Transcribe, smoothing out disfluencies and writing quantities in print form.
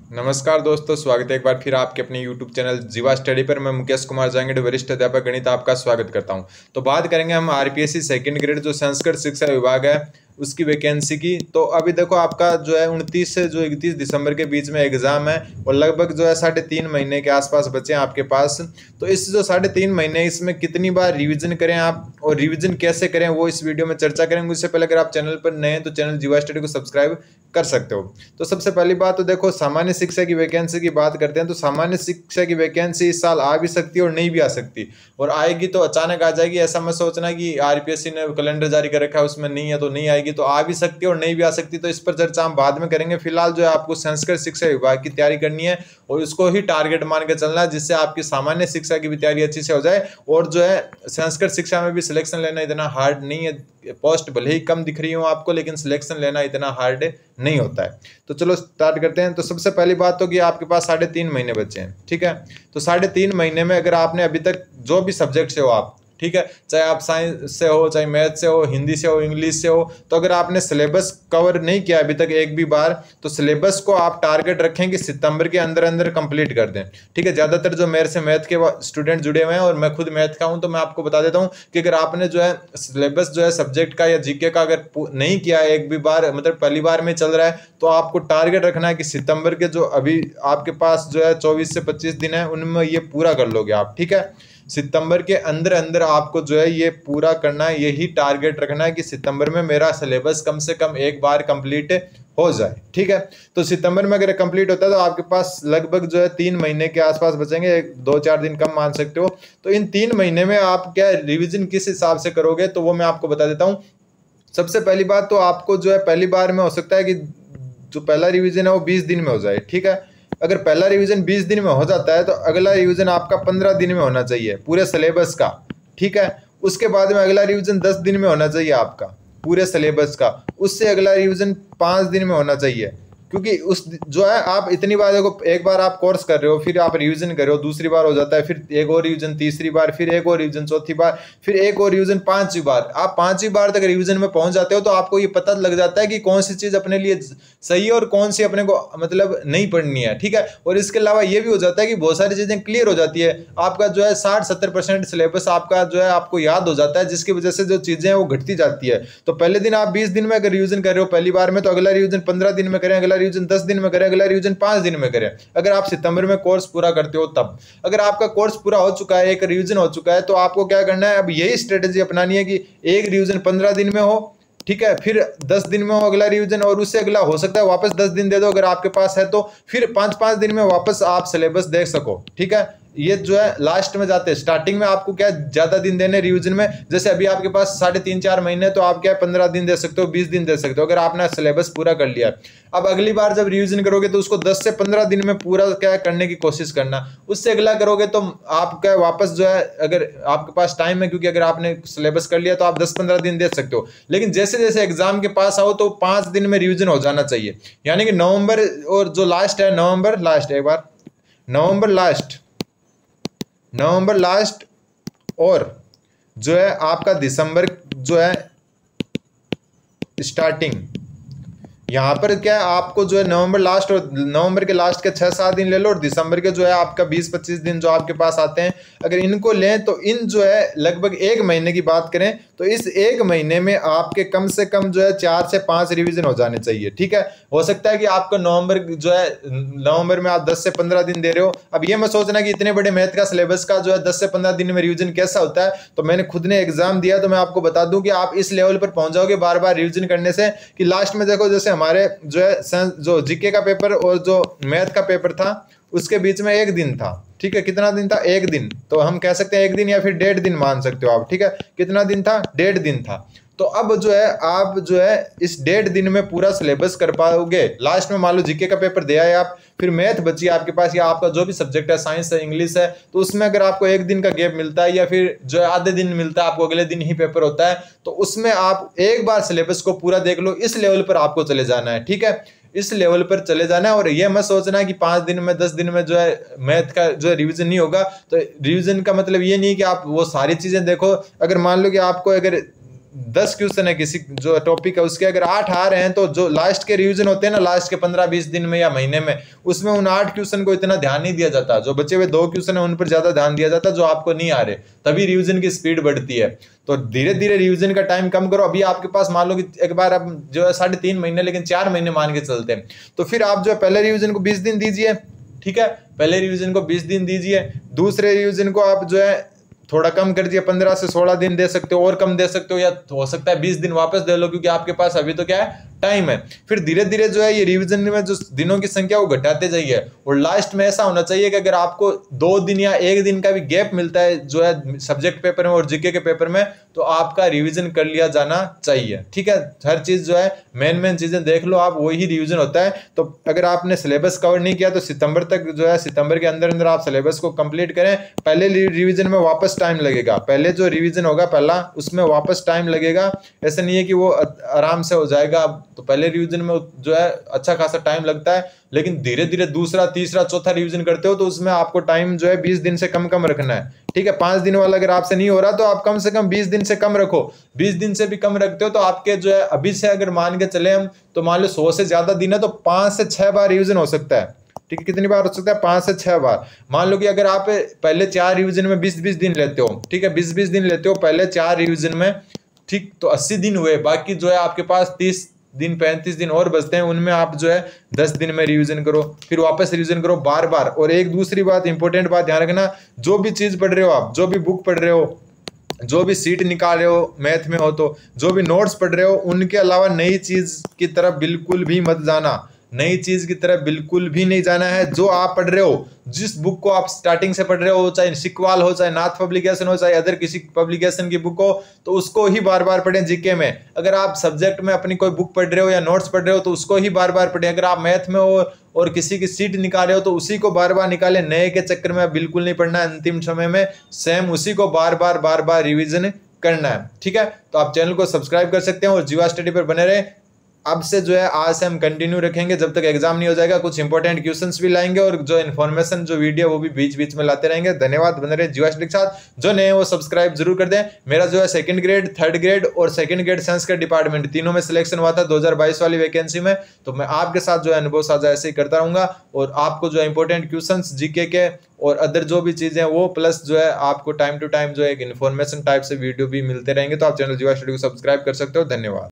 नमस्कार दोस्तों, स्वागत है एक बार फिर आपके अपने YouTube चैनल जीवा स्टडी पर। मैं मुकेश कुमार जांगड़, वरिष्ठ अध्यापक गणित, आपका स्वागत करता हूं। तो बात करेंगे हम आरपीएससी सेकंड ग्रेड जो संस्कृत शिक्षा विभाग है उसकी वैकेंसी की। तो अभी देखो आपका जो है 29 से जो 31 दिसंबर के बीच में एग्जाम है और लगभग जो है 3.5 महीने के आसपास बचे हैं आपके पास। तो इस जो 3.5 महीने इसमें कितनी बार रिवीजन करें आप और रिवीजन कैसे करें वो इस वीडियो में चर्चा करेंगे। उससे पहले अगर आप चैनल पर नए हैं तो चैनल जीवा स्टडी को सब्सक्राइब कर सकते हो। तो सबसे पहली बात तो देखो, सामान्य शिक्षा की वैकेंसी की बात करते हैं तो सामान्य शिक्षा की वैकेंसी इस साल आ भी सकती है और नहीं भी आ सकती, और आएगी तो अचानक आ जाएगी। ऐसा मत सोचना कि आरपीएससी ने कैलेंडर जारी कर रखा है उसमें नहीं है तो नहीं आएगी, तो आ भी सकती है और नहीं भी आ सकती। तो इस पर चर्चा हम बाद में करेंगे। फिलहाल जो है आपको संस्कृत शिक्षा विभाग की तैयारी करनी है और उसको ही टारगेट मान के चलना है, जिससे आपकी सामान्य शिक्षा की भी तैयारी अच्छी से हो जाए। और जो है संस्कृत शिक्षा में भी सिलेक्शन लेना इतना हार्ड नहीं है। पोस्ट भले ही कम दिख रही हो आपको, लेकिन सिलेक्शन लेना इतना हार्ड नहीं होता है। तो चलो स्टार्ट करते हैं। तो सबसे पहली बात तो कि आपके पास 3.5 महीने बचे हैं, ठीक है। तो 3.5 महीने में अगर आपने अभी तक जो भी सब्जेक्ट से हो आप, ठीक है, चाहे आप साइंस से हो, चाहे मैथ से हो, हिंदी से हो, इंग्लिश से हो, तो अगर आपने सिलेबस कवर नहीं किया अभी तक एक भी बार, तो सिलेबस को आप टारगेट रखें कि सितंबर के अंदर अंदर कंप्लीट कर दें, ठीक है। ज़्यादातर जो मेरे से मैथ के स्टूडेंट जुड़े हुए हैं और मैं खुद मैथ का हूं, तो मैं आपको बता देता हूं कि अगर आपने जो है सिलेबस जो है सब्जेक्ट का या जीके का अगर नहीं किया एक भी बार, मतलब पहली बार में चल रहा है, तो आपको टारगेट रखना है कि सितंबर के जो अभी आपके पास जो है 24 से 25 दिन है उनमें ये पूरा कर लोगे आप, ठीक है। सितंबर के अंदर अंदर आपको जो है ये पूरा करना है, यही टारगेट रखना है कि सितंबर में मेरा सिलेबस कम से कम एक बार कंप्लीट हो जाए, ठीक है। तो सितंबर में अगर कंप्लीट होता है तो आपके पास लगभग जो है 3 महीने के आसपास बचेंगे, 2-4 दिन कम मान सकते हो। तो इन 3 महीने में आप क्या रिविजन किस हिसाब से करोगे तो वो मैं आपको बता देता हूँ। सबसे पहली बात तो आपको जो है पहली बार में हो सकता है कि जो पहला रिविजन है वो 20 दिन में हो जाए, ठीक है। अगर पहला रिवीजन 20 दिन में हो जाता है तो अगला रिवीजन आपका 15 दिन में होना चाहिए पूरे सिलेबस का, ठीक है। उसके बाद में अगला रिवीजन 10 दिन में होना चाहिए आपका पूरे सिलेबस का। उससे अगला रिवीजन 5 दिन में होना चाहिए, क्योंकि उस जो है आप इतनी बार देखो, एक बार आप कोर्स कर रहे हो, फिर आप रिवीजन कर रहे हो, दूसरी बार हो जाता है, फिर एक और रिवीजन तीसरी बार, फिर एक और रिवीजन चौथी बार, फिर एक और रिवीजन 5वीं बार। आप 5वीं बार तक रिवीजन में पहुंच जाते हो तो आपको ये पता लग जाता है कि कौन सी चीज अपने लिए सही है और कौन सी अपने को मतलब नहीं पढ़नी है, ठीक है। और इसके अलावा ये भी हो जाता है कि बहुत सारी चीजें क्लियर हो जाती है। आपका जो है 60-70% सिलेबस आपका जो है आपको याद हो जाता है, जिसकी वजह से जो चीजें हैं वो घटती जाती है। तो पहले दिन आप 20 दिन में अगर रिवीजन कर रहे हो पहली बार में, तो अगला रिवीजन 15 दिन में करें, अगला रिवीजन 10 दिन में करें, अगला रिवीजन 5 दिन में करें, अगर आप सितंबर में कोर्स पूरा करते हो तब। अगर आपका कोर्स पूरा हो चुका है, एक रिवीजन हो चुका है, तो आपको क्या करना है, अब यही स्ट्रेटेजी अपनानी है कि एक रिवीजन 15 दिन में हो, ठीक है, फिर 10 दिन में हो अगला रिवीजन, और उससे अगला हो सकता है वापस 10 दिन दे दो अगर आपके पास है तो, फिर 5-5 दिन में वापस आप सिलेबस देख सको, ठीक है। ये जो है लास्ट में जाते हैं। स्टार्टिंग में आपको क्या ज्यादा दिन देने रिवीजन में, जैसे अभी आपके पास 3.5-4 महीने, तो आप क्या 15 दिन दे सकते हो, 20 दिन दे सकते हो अगर आपने सिलेबस पूरा कर लिया। अब अगली बार जब रिवीजन करोगे तो उसको 10 से 15 दिन में पूरा क्या करने की कोशिश करना। उससे अगला करोगे तो आप क्या वापस जो है, अगर आपके पास टाइम है, क्योंकि अगर आपने सिलेबस कर लिया तो आप 10-15 दिन दे सकते हो, लेकिन जैसे जैसे एग्जाम के पास आओ तो 5 दिन में रिवीजन हो जाना चाहिए। यानी कि नवंबर और जो लास्ट है, नवंबर लास्ट, एक बार नवंबर लास्ट और जो है आपका दिसंबर जो है स्टार्टिंग, यहाँ पर क्या है आपको जो है नवंबर लास्ट और नवंबर के लास्ट के 6-7 दिन ले लो, और दिसंबर के जो है आपका 20-25 दिन जो आपके पास आते हैं, अगर इनको लें तो इन जो है लगभग 1 महीने की बात करें तो इस 1 महीने में आपके कम से कम जो है 4 से 5 रिवीजन हो जाने चाहिए, ठीक है। हो सकता है कि आपका नवंबर जो है, नवंबर में आप 10 से 15 दिन दे रहे हो। अब ये मत सोचना कि इतने बड़े मैथ का सिलेबस का जो है 10 से 15 दिन में रिवीजन कैसा होता है। तो मैंने खुद ने एग्जाम दिया तो मैं आपको बता दूं कि आप इस लेवल पर पहुंच जाओगे बार बार रिवीजन करने से कि लास्ट में देखो, जैसे हमारे जो है जो जीके का पेपर और जो मैथ का पेपर था उसके बीच में 1 दिन था, ठीक है। कितना दिन था? 1 दिन। तो हम कह सकते हैं 1 दिन या फिर 1.5 दिन मान सकते हो आप, ठीक है। कितना दिन था? 1.5 दिन था। तो अब जो है आप जो है इस 1.5 दिन में पूरा सिलेबस कर पाओगे। लास्ट में मान लो जीके का पेपर दे आए आप, फिर मैथ बची आपके पास, या आपका जो भी सब्जेक्ट है, साइंस है, इंग्लिश है, तो उसमें अगर आपको 1 दिन का गैप मिलता है या फिर जो है आधे दिन मिलता है, आपको अगले दिन ही पेपर होता है, तो उसमें आप एक बार सिलेबस को पूरा देख लो। इस लेवल पर आपको चले जाना है, ठीक है। इस लेवल पर चले जाना है, और ये मत सोचना कि 5 दिन में 10 दिन में जो है मैथ का जो है रिवीजन नहीं होगा। तो रिवीजन का मतलब ये नहीं कि आप वो सारी चीजें देखो। अगर मान लो कि आपको अगर 10 क्वेश्चन है किसी जो टॉपिक है उसके, अगर 8 आ रहे हैं तो जो लास्ट के रिवीजन होते हैं ना, लास्ट के 15-20 दिन में या महीने में, उसमें उन 8 क्वेश्चन को इतना ध्यान नहीं दिया जाता। जो बचे हुए 2 क्वेश्चन है उन पर ज्यादा ध्यान दिया जाता है जो आपको नहीं आ रहे, तभी रिवीजन की स्पीड बढ़ती है। तो धीरे धीरे रिवीजन का टाइम कम करो। अभी आपके पास मान लो कि एक बार अब जो है 3.5 महीने, लेकिन 4 महीने मान के चलते हैं, तो फिर आप जो है पहले रिवीजन को 20 दिन दीजिए, ठीक है, पहले रिवीजन को 20 दिन दीजिए, दूसरे रिवीजन को आप जो है थोड़ा कम कर दिए, 15 से 16 दिन दे सकते हो, और कम दे सकते हो, या हो सकता है 20 दिन वापस दे लो, क्योंकि आपके पास अभी तो क्या है, टाइम है। फिर धीरे धीरे जो है ये रिवीजन में जो दिनों की संख्या वो घटाते जाइए, और लास्ट में ऐसा होना चाहिए कि अगर आपको 2 दिन या 1 दिन का भी गैप मिलता है जो है सब्जेक्ट पेपर में और जीके के पेपर में, तो आपका रिवीजन कर लिया जाना चाहिए, ठीक है। हर चीज जो है मेन चीजें देख लो आप, वही रिवीजन होता है। तो अगर आपने सिलेबस कवर नहीं किया तो सितंबर तक जो है, सितंबर के अंदर अंदर आप सिलेबस को कंप्लीट करें। पहले रिवीजन में वापस टाइम लगेगा, पहले जो रिवीजन होगा पहला, उसमें वापस टाइम लगेगा। ऐसा नहीं है कि वो आराम से हो जाएगा। तो पहले रिवीजन में जो है अच्छा खासा टाइम लगता है, लेकिन धीरे धीरे दूसरा, तीसरा, चौथा रिवीजन करते हो तो उसमें आपको टाइम जो है 20 दिन से कम रखना है, ठीक है। 5 दिन वाला अगर आपसे नहीं हो रहा तो आप कम से कम 20 दिन से कम रखो। 20 दिन से भी कम रखते हो तो आपके जो है अभी से अगर मान के चले हम, तो मान लो 100 से ज्यादा दिन है तो 5 से 6 बार रिवीजन हो सकता है, ठीक है। कितनी बार हो सकता है? 5 से 6 बार। मान लो कि अगर आप पहले 4 रिवीजन में 20-20 दिन लेते हो, ठीक है, 20-20 दिन लेते हो पहले 4 रिवीजन में, ठीक, तो 80 दिन हुए। बाकी जो है आपके पास 30 दिन 35 दिन और बचते हैं, उनमें आप जो है 10 दिन में रिवीजन करो, फिर वापस रिवीजन करो बार बार। और एक दूसरी बात, इंपॉर्टेंट बात ध्यान रखना, जो भी चीज पढ़ रहे हो आप, जो भी बुक पढ़ रहे हो, जो भी सीट निकाल रहे हो मैथ में हो, तो जो भी नोट्स पढ़ रहे हो, उनके अलावा नई चीज की तरफ बिल्कुल भी मत जाना। नई चीज की तरफ बिल्कुल भी नहीं जाना है। जो आप पढ़ रहे हो, जिस बुक को आप स्टार्टिंग से पढ़ रहे हो, चाहे सिकवाल हो, चाहे नाथ पब्लिकेशन हो, चाहे अदर किसी पब्लिकेशन की बुक हो, तो उसको ही बार बार पढ़ें। जीके में अगर आप सब्जेक्ट में अपनी कोई बुक पढ़ रहे हो या नोट्स पढ़ रहे हो तो उसको ही बार बार पढ़ें। अगर आप मैथ में हो और किसी की सीट निकाल रहे हो तो उसी को बार बार निकालें। नए के चक्कर में बिल्कुल नहीं पढ़ना है। अंतिम समय में सेम उसी को बार बार रिविजन करना है, ठीक है। तो आप चैनल को सब्सक्राइब कर सकते हैं और जीवा स्टडी पर बने रहे। अब से जो है आज से हम कंटिन्यू रखेंगे जब तक एग्जाम नहीं हो जाएगा। कुछ इंपॉर्टेंट क्वेश्चंस भी लाएंगे और जो इन्फॉर्मेशन, जो वीडियो, वो भी बीच बीच में लाते रहेंगे। धन्यवाद, बने रहे जीवा स्टडी के साथ। जो नए हैं वो सब्सक्राइब जरूर कर दें। मेरा जो है 2nd ग्रेड, 3rd ग्रेड और 2nd ग्रेड संस्कृत डिपार्टमेंट तीनों में सिलेक्शन हुआ था 2022 वाली वैकेंसी में। तो मैं आपके साथ जो है अनुभव साझा ऐसे ही करता रहूंगा और आपको जो है इंपॉर्टेंट क्वेश्चन जीके के और अदर जो भी चीजें वो, प्लस जो है आपको टाइम टू टाइम जो है एक इन्फॉर्मेशन टाइप से वीडियो भी मिलते रहेंगे। तो आप चैनल जीवा स्टडी को सब्सक्राइब कर सकते हो। धन्यवाद।